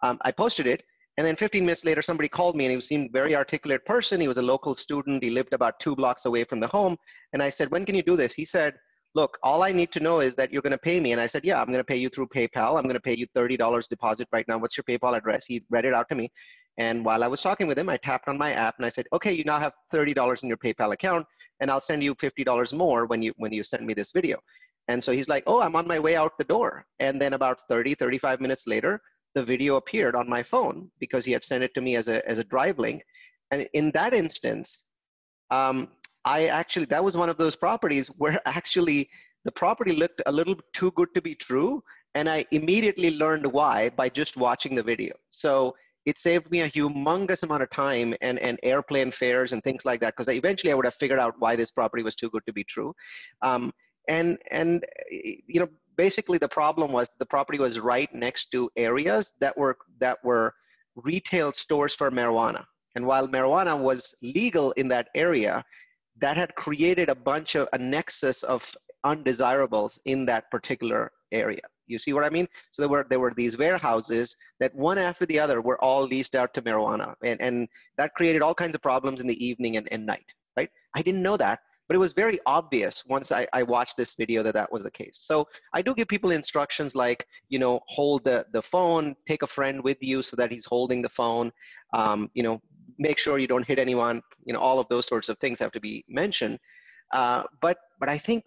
I posted it, and then 15 minutes later, somebody called me, and he seemed a very articulate person. He was a local student. He lived about 2 blocks away from the home. And I said, when can you do this? He said, look, all I need to know is that you're going to pay me. And I said, yeah, I'm going to pay you through PayPal. I'm going to pay you $30 deposit right now. What's your PayPal address? He read it out to me. And while I was talking with him, I tapped on my app and I said, okay, you now have $30 in your PayPal account, and I'll send you $50 more when you send me this video. And so he's like, oh, I'm on my way out the door. And then about 35 minutes later, the video appeared on my phone because he had sent it to me as a drive link. And in that instance, that was one of those properties where actually the property looked a little too good to be true. And I immediately learned why by just watching the video. So it saved me a humongous amount of time and airplane fares and things like that, because eventually I would have figured out why this property was too good to be true. Basically the problem was the property was right next to areas that were retail stores for marijuana. And while marijuana was legal in that area, that had created a nexus of undesirables in that particular area. You see what I mean? So there were these warehouses that one after the other were all leased out to marijuana. And that created all kinds of problems in the evening and night, right? I didn't know that, but it was very obvious once I watched this video that was the case. So I do give people instructions like, hold the phone, take a friend with you so that he's holding the phone, make sure you don't hit anyone, all of those sorts of things have to be mentioned. But I think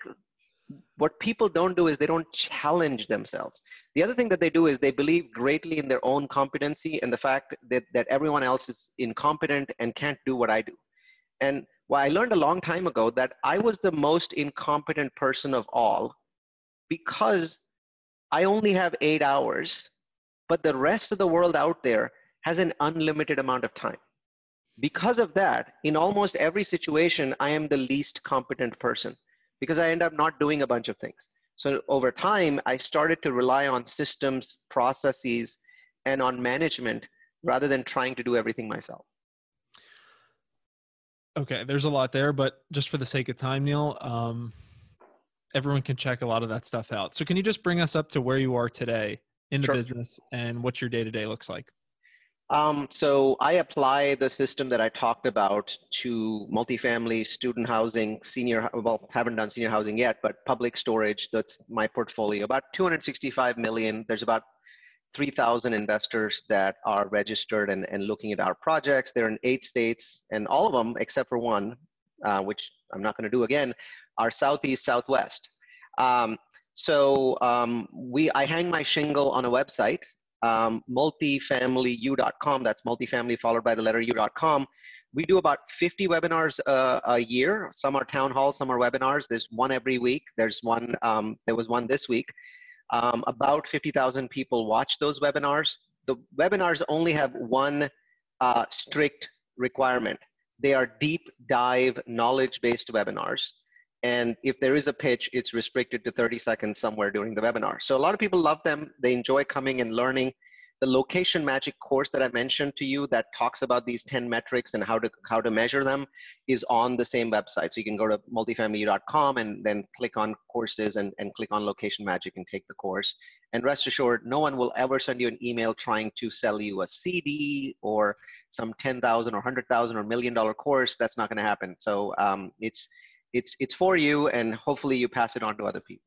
what people don't do is they don't challenge themselves. The other thing that they do is they believe greatly in their own competency and the fact that everyone else is incompetent and can't do what I do. And I learned a long time ago that I was the most incompetent person of all because I only have 8 hours, but the rest of the world out there has an unlimited amount of time. Because of that, in almost every situation, I am the least competent person because I end up not doing a bunch of things. So over time, I started to rely on systems, processes, and on management rather than trying to do everything myself. Okay, there's a lot there, but just for the sake of time, Neal, everyone can check a lot of that stuff out. So can you just bring us up to where you are today in the Sure. business and what your day-to-day looks like? So I apply the system that I talked about to multifamily, student housing, senior, well, haven't done senior housing yet, but public storage. That's my portfolio. About 265 million. There's about 3,000 investors that are registered and looking at our projects. They're in 8 states, and all of them, except for one, which I'm not going to do again, are Southeast, Southwest. I hang my shingle on a website, multifamilyu.com. That's multifamily followed by the letter u.com. We do about 50 webinars a year. Some are town halls, some are webinars. There's one every week. There was one this week. About 50,000 people watch those webinars. The webinars only have one strict requirement. They are deep dive, knowledge-based webinars. And if there is a pitch, it's restricted to 30 seconds somewhere during the webinar. So a lot of people love them. They enjoy coming and learning. The Location Magic course that I mentioned to you that talks about these 10 metrics and how to measure them is on the same website. So you can go to multifamily.com and then click on courses and click on Location Magic and take the course. And rest assured, no one will ever send you an email trying to sell you a CD or some 10,000 or 100,000 or $1 million course. That's not going to happen. So it's for you, and hopefully you pass it on to other people.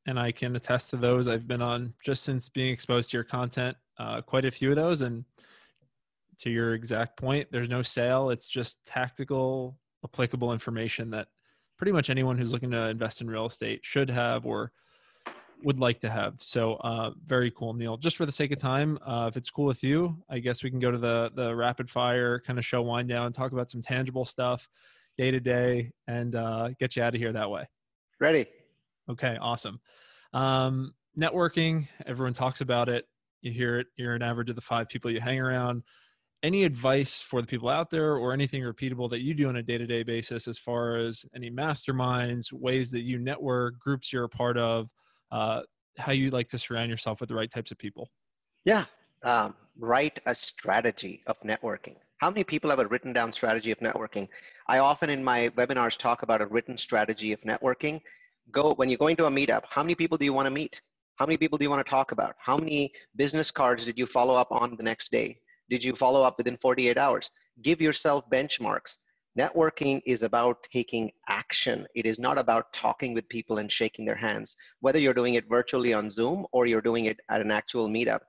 And I can attest to those. I've been on, just since being exposed to your content, quite a few of those. And to your exact point, there's no sale. It's just tactical, applicable information that pretty much anyone who's looking to invest in real estate should have or would like to have. So very cool, Neal. Just for the sake of time, if it's cool with you, I guess we can go to the rapid fire kind of show wind down, talk about some tangible stuff day to day, and get you out of here that way. Ready. Okay, awesome. Networking, everyone talks about it. You hear it. You're an average of the 5 people you hang around. Any advice for the people out there or anything repeatable that you do on a day-to-day basis as far as any masterminds, ways that you network, groups you're a part of, how you like to surround yourself with the right types of people? Yeah. Write a strategy of networking. How many people have a written down strategy of networking? I often in my webinars talk about a written strategy of networking. When you're going to a meetup, how many people do you want to meet? How many people do you want to talk about? How many business cards did you follow up on the next day? Did you follow up within 48 hours? Give yourself benchmarks. Networking is about taking action. It is not about talking with people and shaking their hands. Whether you're doing it virtually on Zoom or you're doing it at an actual meetup,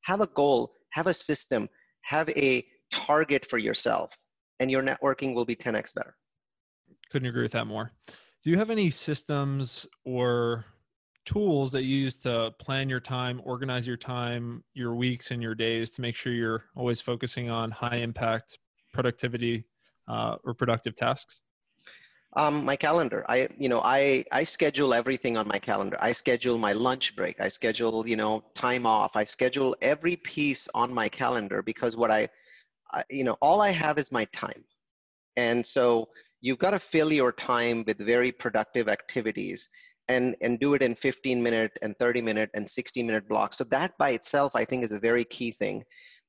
have a goal, have a system, have a target for yourself, and your networking will be 10x better. Couldn't agree with that more. Do you have any systems or tools that you use to plan your time, organize your time, your weeks and your days to make sure you're always focusing on high impact productivity or productive tasks? My calendar. I schedule everything on my calendar. I schedule my lunch break. I schedule, time off. I schedule every piece on my calendar because all I have is my time. And so you've got to fill your time with very productive activities and do it in 15-minute and 30-minute and 60-minute blocks. So that by itself, I think, is a very key thing.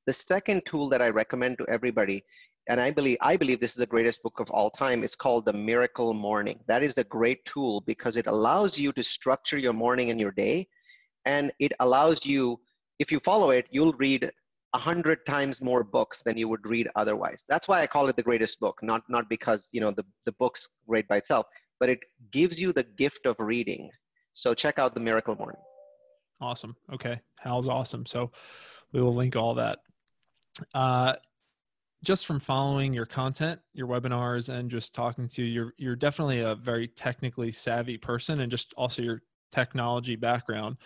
The second tool that I recommend to everybody, and I believe this is the greatest book of all time, is called The Miracle Morning. That is a great tool because it allows you to structure your morning and your day. And it allows you, if you follow it, you'll read 100 times more books than you would read otherwise. That's why I call it the greatest book, not because the book's great by itself, but it gives you the gift of reading. So check out The Miracle Morning. Awesome. Okay. Hal's awesome. So we will link all that. Just from following your content, your webinars, and just talking to you, you're definitely a very technically savvy person, and just also your technology background.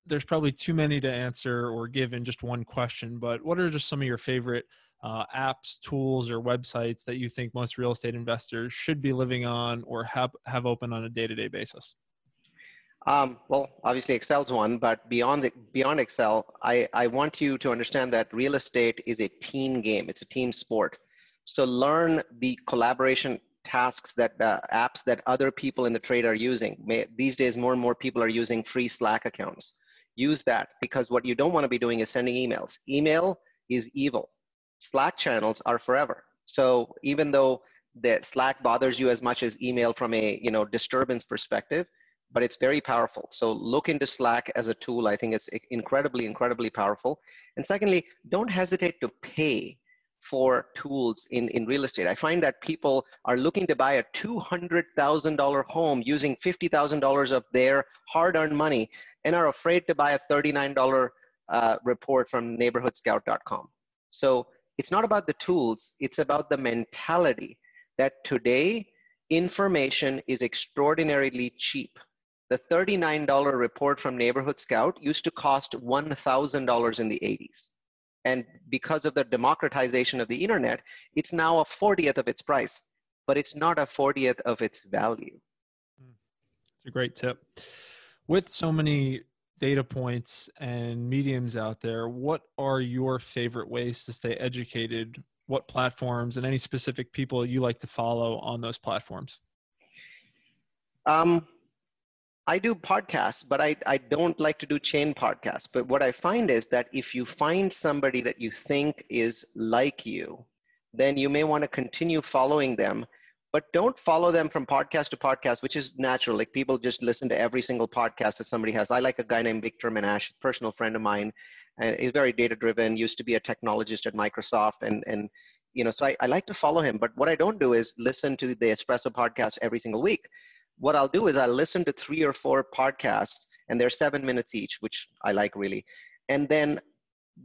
There's probably too many to answer or give in just one question, but what are just some of your favorite apps, tools, or websites that you think most real estate investors should be living on or have open on a day-to-day basis? Well, obviously Excel's one, but beyond Excel, I want you to understand that real estate is a team game. It's a team sport. So learn the collaboration tasks apps that other people in the trade are using. These days, more and more people are using free Slack accounts. Use that, because what you don't want to be doing is sending emails. Email is evil. Slack channels are forever. So even though the Slack bothers you as much as email from a disturbance perspective, but it's very powerful. So look into Slack as a tool. I think it's incredibly, incredibly powerful. And secondly, don't hesitate to pay for tools in real estate. I find that people are looking to buy a $200,000 home using $50,000 of their hard-earned money and are afraid to buy a $39 report from neighborhoodscout.com. So it's not about the tools, it's about the mentality that today information is extraordinarily cheap. The $39 report from Neighborhood Scout used to cost $1,000 in the 80s. And because of the democratization of the internet, it's now a 40th of its price, but it's not a 40th of its value. It's a great tip. With so many data points and mediums out there, what are your favorite ways to stay educated? What platforms and any specific people you like to follow on those platforms? I do podcasts, but I don't like to do chain podcasts. But what I find is that if you find somebody that you think is like you, then you may want to continue following them, but don't follow them from podcast to podcast, which is natural. Like people just listen to every single podcast that somebody has. I like a guy named Victor Menashe, a personal friend of mine, and he's very data driven, used to be a technologist at Microsoft. And so I like to follow him. But what I don't do is listen to the Espresso podcast every single week. What I'll do is I'll listen to 3 or 4 podcasts, and they're 7 minutes each, which I like really. And then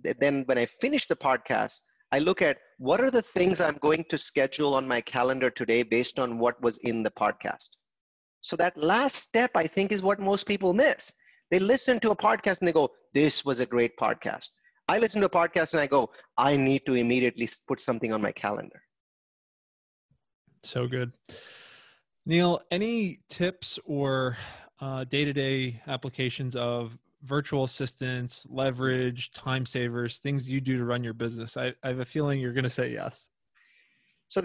when I finish the podcast, I look at what are the things I'm going to schedule on my calendar today based on what was in the podcast. So that last step, I think, is what most people miss. They listen to a podcast and they go, this was a great podcast. I listen to a podcast and I go, I need to immediately put something on my calendar. So good. Neal, any tips or day-to-day applications of virtual assistants, leverage, time savers, things you do to run your business? I have a feeling you're going to say yes. So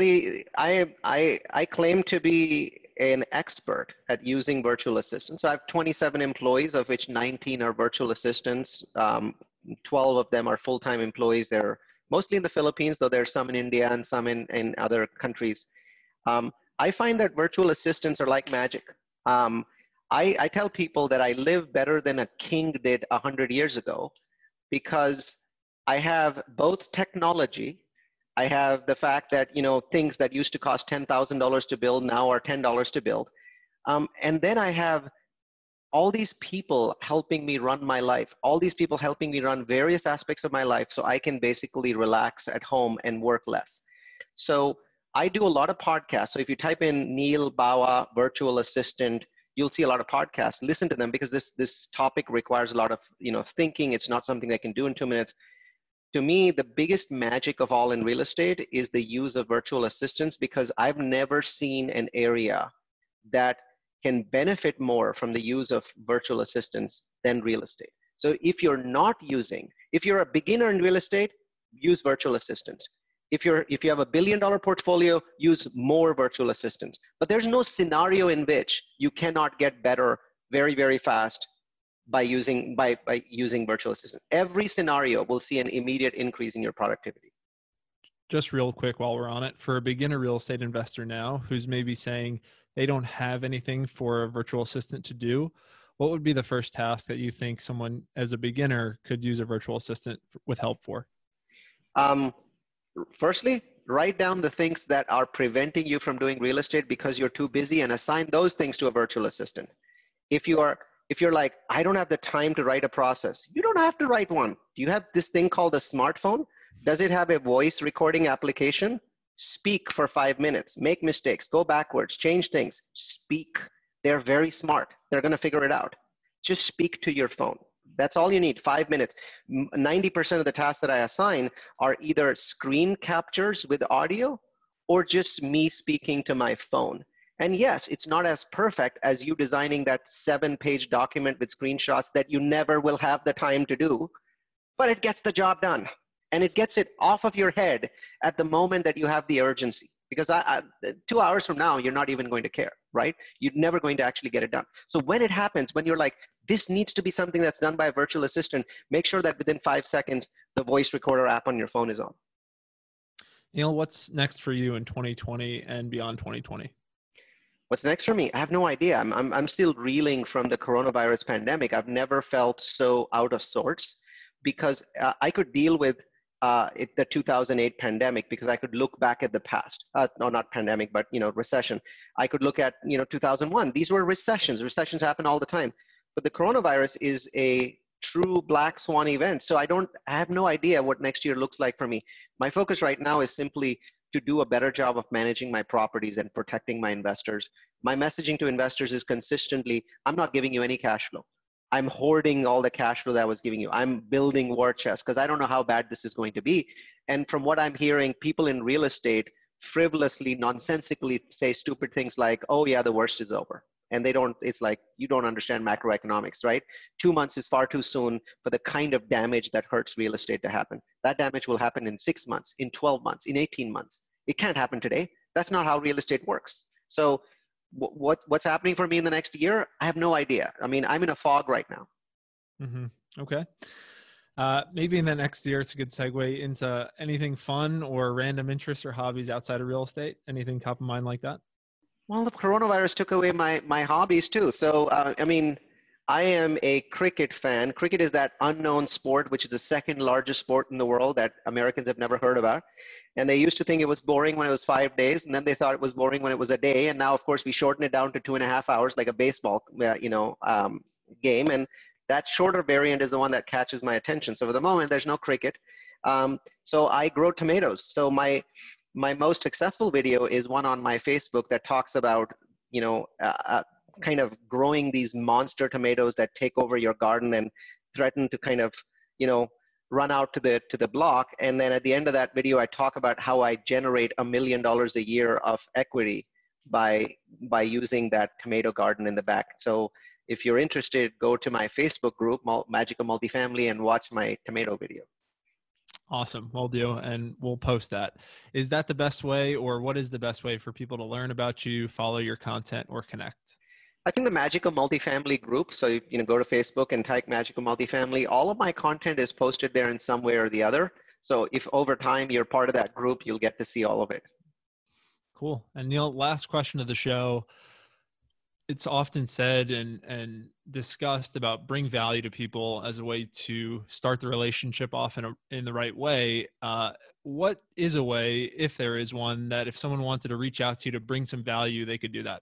I claim to be an expert at using virtual assistants. So I have 27 employees, of which 19 are virtual assistants. 12 of them are full-time employees. They're mostly in the Philippines, though there's some in India and some in other countries. I find that virtual assistants are like magic. I tell people that I live better than a king did 100 years ago because I have both technology. I have the fact that, things that used to cost $10,000 to build now are $10 to build. And then I have all these people helping me run my life, all these people helping me run various aspects of my life so I can basically relax at home and work less. So I do a lot of podcasts. So if you type in Neal Bawa virtual assistant, you'll see a lot of podcasts. Listen to them because this topic requires a lot of thinking. It's not something I can do in 2 minutes. To me, the biggest magic of all in real estate is the use of virtual assistants because I've never seen an area that can benefit more from the use of virtual assistants than real estate. So if you're a beginner in real estate, use virtual assistants. If you have $1 billion portfolio, use more virtual assistants. But there's no scenario in which you cannot get better very, very fast by using virtual assistants. Every scenario will see an immediate increase in your productivity. Just real quick while we're on it, for a beginner real estate investor now who's maybe saying they don't have anything for a virtual assistant to do, what would be the first task that you think someone as a beginner could use a virtual assistant with help for? Firstly, write down the things that are preventing you from doing real estate because you're too busy and assign those things to a virtual assistant. If you're like, I don't have the time to write a process, you don't have to write one. Do you have this thing called a smartphone? Does it have a voice recording application? Speak for 5 minutes, make mistakes, go backwards, change things, speak. They're very smart. They're going to figure it out. Just speak to your phone. That's all you need, 5 minutes. 90% of the tasks that I assign are either screen captures with audio or just me speaking to my phone. And yes, it's not as perfect as you designing that 7-page document with screenshots that you never will have the time to do, but it gets the job done. And it gets it off of your head at the moment that you have the urgency. Because 2 hours from now, you're not even going to care, right? You're never going to actually get it done. So when it happens, when you're like, this needs to be something that's done by a virtual assistant, make sure that within 5 seconds, the voice recorder app on your phone is on. Neal, what's next for you in 2020 and beyond 2020? What's next for me? I have no idea. I'm still reeling from the coronavirus pandemic. I've never felt so out of sorts because I could deal with the 2008 pandemic because I could look back at the past. No, not pandemic, but recession. I could look at 2001. These were recessions. Recessions happen all the time. But the coronavirus is a true black swan event. So I have no idea what next year looks like for me. My focus right now is simply to do a better job of managing my properties and protecting my investors. My messaging to investors is consistently, I'm not giving you any cash flow. I'm hoarding all the cash flow that I was giving you. I'm building war chests because I don't know how bad this is going to be. And from what I'm hearing, people in real estate frivolously, nonsensically say stupid things like, oh yeah, the worst is over. And it's like, you don't understand macroeconomics, right? 2 months is far too soon for the kind of damage that hurts real estate to happen. That damage will happen in 6 months, in 12 months, in 18 months. It can't happen today. That's not how real estate works. So what's happening for me in the next year? I have no idea. I mean, I'm in a fog right now. Mm-hmm. Okay. Maybe in the next year, it's a good segue into anything fun or random interests or hobbies outside of real estate. Anything top of mind like that? Well, the coronavirus took away my hobbies too. So, I mean, I am a cricket fan. Cricket is that unknown sport, which is the second largest sport in the world that Americans have never heard about. And they used to think it was boring when it was 5 days, and then they thought it was boring when it was a day. And now, of course, we shorten it down to 2.5 hours, like a baseball, game. And that shorter variant is the one that catches my attention. So for the moment, there's no cricket. So I grow tomatoes. So my most successful video is one on my Facebook that talks about, kind of growing these monster tomatoes that take over your garden and threaten to kind of, run out to the block. And then at the end of that video, I talk about how I generate $1 million a year of equity by using that tomato garden in the back. So if you're interested, go to my Facebook group, Magic of Multifamily, and watch my tomato video. Awesome. We'll do. And we'll post that. Is that the best way, or what is the best way for people to learn about you, follow your content, or connect? I think the Magic of Multifamily group. So, go to Facebook and type Magic of Multifamily. All of my content is posted there in some way or the other. So if over time you're part of that group, you'll get to see all of it. Cool. And Neal, last question of the show. It's often said and discussed about bring value to people as a way to start the relationship off in the right way. What is a way, if there is one, that if someone wanted to reach out to you to bring some value, they could do that?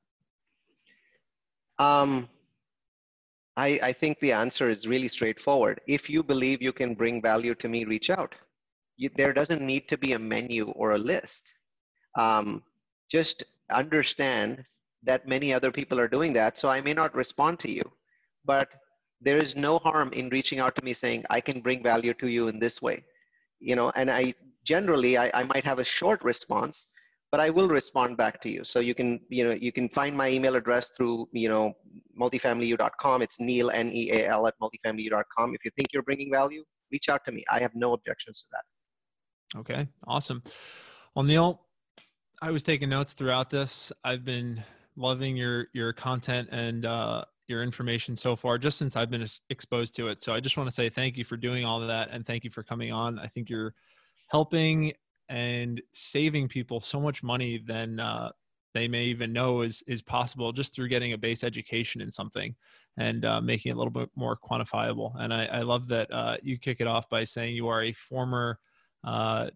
I think the answer is really straightforward. If you believe you can bring value to me, reach out. There doesn't need to be a menu or a list. Just understand that many other people are doing that. So I may not respond to you, but there is no harm in reaching out to me saying, I can bring value to you in this way. And I might have a short response, but I will respond back to you. So you can find my email address through, multifamilyu.com. It's Neal, Neal @multifamilyu.com. If you think you're bringing value, reach out to me. I have no objections to that. Okay. Awesome. Well, Neal, I was taking notes throughout this. I've been loving your content and your information so far, just since I've been exposed to it. So I just want to say thank you for doing all of that. And thank you for coming on. I think you're helping and saving people so much money than they may even know is possible just through getting a base education in something and making it a little bit more quantifiable. And I love that you kick it off by saying you are a former, what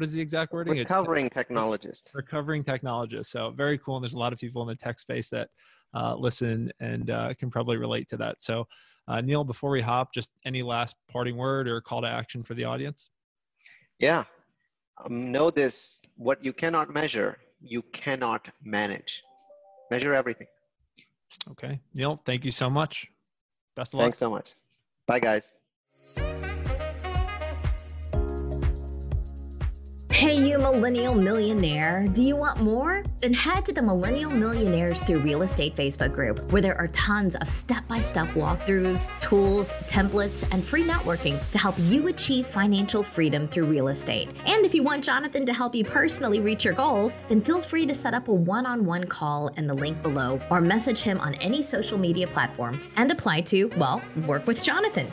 is the exact wording? Recovering technologist. Recovering technologist. So very cool. And there's a lot of people in the tech space that listen and can probably relate to that. So Neal, before we hop, just any last parting word or call to action for the audience? Yeah. Know this, what you cannot measure, you cannot manage. Measure everything. Okay. Neal, thank you so much. Best of luck. Thanks so much. Bye, guys. Hey, you millennial millionaire. Do you want more? Then head to the Millennial Millionaires Through Real Estate Facebook group, where there are tons of step-by-step walkthroughs, tools, templates, and free networking to help you achieve financial freedom through real estate. And if you want Jonathan to help you personally reach your goals, then feel free to set up a one-on-one call in the link below or message him on any social media platform and apply to, well, work with Jonathan.